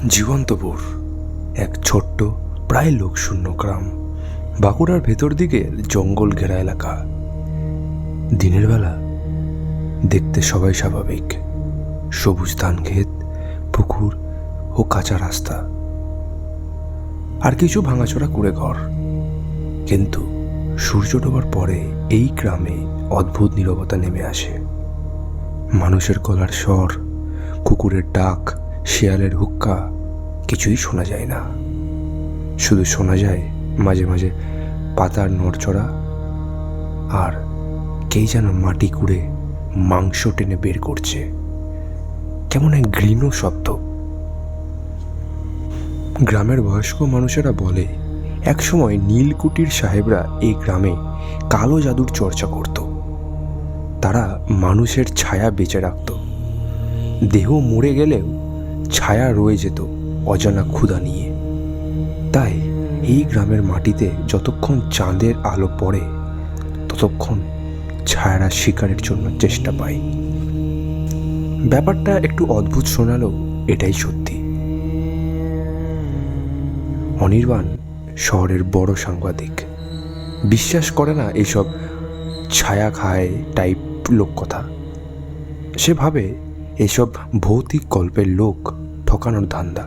জীবন্তপুর এক ছোট্ট প্রায় লোকশূন্য গ্রাম। বাঁকুড়ার ভেতর দিকে জঙ্গল ঘেরা এলাকা। দিনের বেলা দেখতে সবাই স্বাভাবিক, সবুজ ধান ক্ষেত, পুকুর ও কাঁচা রাস্তা, আর কিছু ভাঙাচোরা কুড়ে ঘর। কিন্তু সূর্য ডোবার পরে এই গ্রামে অদ্ভুত নীরবতা নেমে আসে। মানুষের গলার স্বর, কুকুরের ডাক, শেয়ালের হুক্কা কিছুই শোনা যায় না। শুধু শোনা যায় মাঝে মাঝে পাতার নড়চড়া, আর কে যেন মাটি কুড়ে মাংস টেনে বের করছে, কেমন এক ঘৃণ শব্দ। গ্রামের বয়স্ক মানুষেরা বলে একসময় নীলকুঠির সাহেবরা এই গ্রামে কালো জাদুর চর্চা করত। তারা মানুষের ছায়া বেঁচে রাখত, দেহ মরে গেলেও ছায়া রয়ে যেত অজানা ক্ষুধা নিয়ে। তাই এই গ্রামের মাটিতে যতক্ষণ চাঁদের আলো পড়ে ততক্ষণ ছায়ারা শিকারের জন্য চেষ্টা পায়। ব্যাপারটা একটু অদ্ভুত শোনালেও এটাই সত্যি। অনির্বাণ শহরের বড় সাংবাদিক, বিশ্বাস করে না এইসব ছায়া খায় টাইপ লোককথা। সে ভাবে এসব ভৌতিক গল্পের লোক ঠকানোর ধান্দা।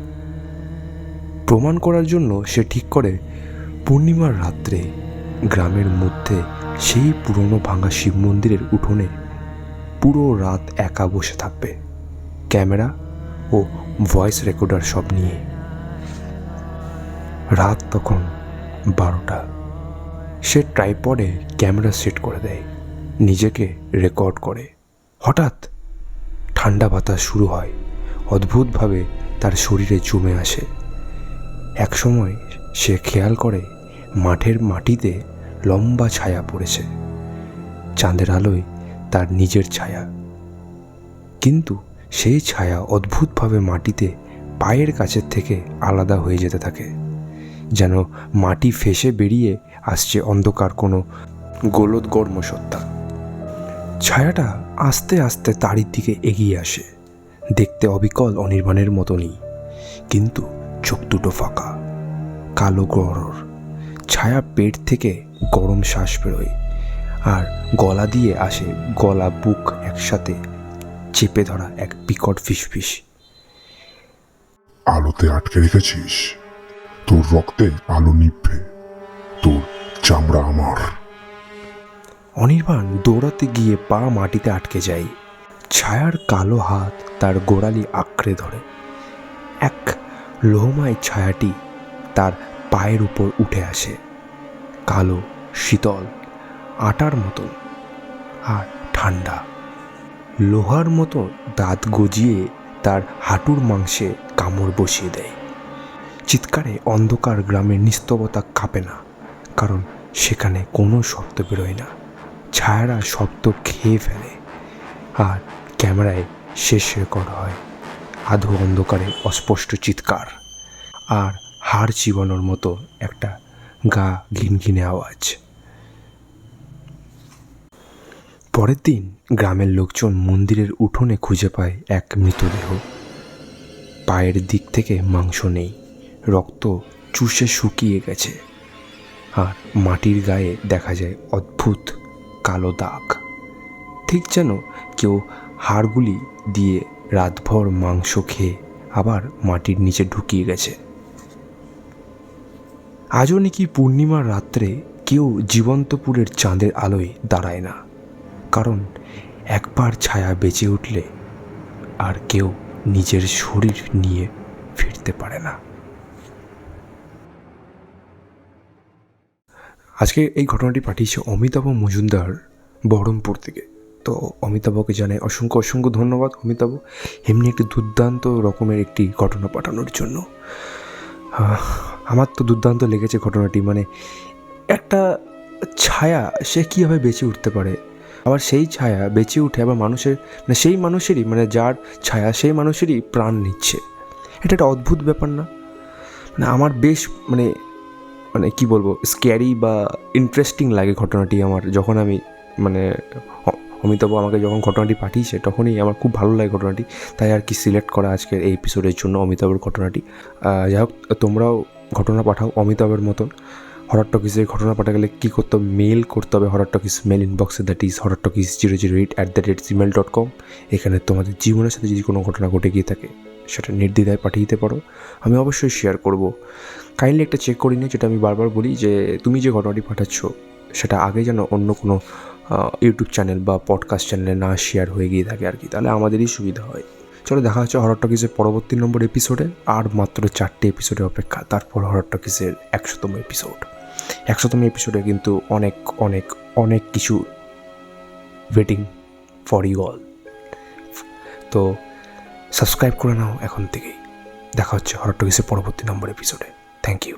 প্রমাণ করার জন্য সে ঠিক করে পূর্ণিমার রাত্রে গ্রামের মধ্যে সেই পুরনো ভাঙা শিব মন্দিরের উঠোনে পুরো রাত একা বসে থাকবে, ক্যামেরা ও ভয়েস রেকর্ডার সব নিয়ে। রাত তখন 12টা। সে ট্রাইপডে ক্যামেরা সেট করে দেয়, নিজেকে রেকর্ড করে। হঠাৎ ঠান্ডা বাতাস শুরু হয়, অদ্ভুতভাবে তার শরীরে জমে আসে। একসময় সে খেয়াল করে মাঠের মাটিতে লম্বা ছায়া পড়েছে, চাঁদের আলোয় তার নিজের ছায়া। কিন্তু সেই ছায়া অদ্ভুতভাবে মাটিতে পায়ের কাছের থেকে আলাদা হয়ে যেতে থাকে, যেন মাটি ফেঁসে বেরিয়ে আসছে অন্ধকার কোনো গোলদগর্ম সত্তা। ছায়াটা আস্তে আস্তে তারই দিকে এগিয়ে আসে, দেখতে অবিকল অনির্বাণের মতনই, কিন্তু চোখ দুটো ফাঁকা, কালো গহ্বর। ছায়া পেট থেকে গরম শ্বাস বেরোয়, আর গলা দিয়ে আসে গলা বুক একসাথে চেপে ধরা এক বিকট ফিসফিস। আলোতে আটকে রেখেছিস, তোর রক্তে আলো নিভবে, তোর চামড়া আমার। অনির্বাণ দৌড়াতে গিয়ে পা মাটিতে আটকে যায়। ছায়ার কালো হাত তার গোড়ালি আঁকড়ে ধরে। এক লোহময় ছায়াটি তার পায়ের উপর উঠে আসে, কালো, শীতল, আটার মতো আর ঠান্ডা। লোহার মতো দাঁত গজিয়ে তার হাঁটুর মাংসে কামড় বসিয়ে দেয়। চিৎকারে অন্ধকার গ্রামের নিস্তবতা কাঁপে না, কারণ সেখানে কোনো শব্দ বেরোয় না। ছায়ারা শব্দ খেয়ে ফেলে, আর ক্যামেরায় শেষ রেকর্ড হয় আধো অন্ধকারে অস্পষ্ট চিৎকার আর হাড় চিবানোর মতো একটা গা ঘিনঘিনে আওয়াজ। পরের দিন গ্রামের লোকজন মন্দিরের উঠোনে খুঁজে পায় এক মৃতদেহ। পায়ের দিক থেকে মাংস নেই, রক্ত চুষে শুকিয়ে গেছে, আর মাটির গায়ে দেখা যায় অদ্ভুত কালো দাগ, ঠিক যেন কেউ হাড়গুলি দিয়ে রাতভর মাংস খেয়ে আবার মাটির নিচে ঢুকিয়ে গেছে। আজও নাকি পূর্ণিমার রাত্রে কেউ জীবন্তপুরের চাঁদের আলোয় দাঁড়ায় না, কারণ একবার ছায়া বেঁচে উঠলে আর কেউ নিজের শরীর নিয়ে ফিরতে পারে না। আজকে এই ঘটনাটি পাঠিয়েছে অমিতাভ মজুমদার, বহরমপুর থেকে। তো অমিতাভকে জানাই অসংখ্য অসংখ্য ধন্যবাদ। অমিতাভ এমনি একটি দুর্দান্ত রকমের একটি ঘটনা পাঠানোর জন্য। আমার তো দুর্দান্ত লেগেছে ঘটনাটি। মানে একটা ছায়া সে কীভাবে বেঁচে উঠতে পারে, আবার সেই ছায়া বেঁচে উঠে আবার মানুষের, মানে সেই মানুষেরই, মানে যার ছায়া সেই মানুষেরই প্রাণ নিচ্ছে। এটা একটা অদ্ভুত ব্যাপার না? মানে আমার বেশ মানে মানে কী বলবো, স্ক্যারি বা ইন্টারেস্টিং লাগে ঘটনাটি আমার, যখন আমি মানে অমিতাভ আমাকে যখন ঘটনাটি পাঠিয়েছে তখনই আমার খুব ভালো লাগে ঘটনাটি, তাই আর কি সিলেক্ট করা আজকের এই এপিসোডের জন্য অমিতাভের ঘটনাটি। যাই হোক, তোমরাও ঘটনা পাঠাও অমিতাভের মতন। হরর টকিজের ঘটনা পাঠা গেলে কী করতে হবে? মেল করতে হবে হরর টকিজ মেল ইনবক্সে, দ্যাট ইজ horrortalkies008@gmail.com। এখানে তোমাদের জীবনের সাথে যদি কোনো ঘটনা ঘটে গিয়ে থাকে সেটা নির্দ্বিধায় পাঠিয়ে দিতে পারো, আমি অবশ্যই শেয়ার করব। কাইন্ডলি একটা চেক করে নিও, যেটা আমি বারবার বলি যে তুমি যে ঘটনাটি পাঠাচ্ছ সেটা আগে যেন অন্য কোনো ইউটিউব চ্যানেল বা পডকাস্ট চ্যানেলে না শেয়ার হয়ে গিয়ে থাকে আর কি, তাহলে আমাদেরই সুবিধা হয়। চলো, দেখা হচ্ছে হরর টকিজের পরবর্তী নম্বর এপিসোডে। আর মাত্র 4টে এপিসোডের অপেক্ষা, তারপর হরর টকিজের 100তম এপিসোড। 100তম এপিসোডে কিন্তু অনেক অনেক অনেক কিছু ওয়েটিং ফর ইউ অল। তো সাবস্ক্রাইব করে নাও এখন থেকেই। দেখা হচ্ছে হরর টকিজের পরবর্তী নম্বর এপিসোডে। Thank you.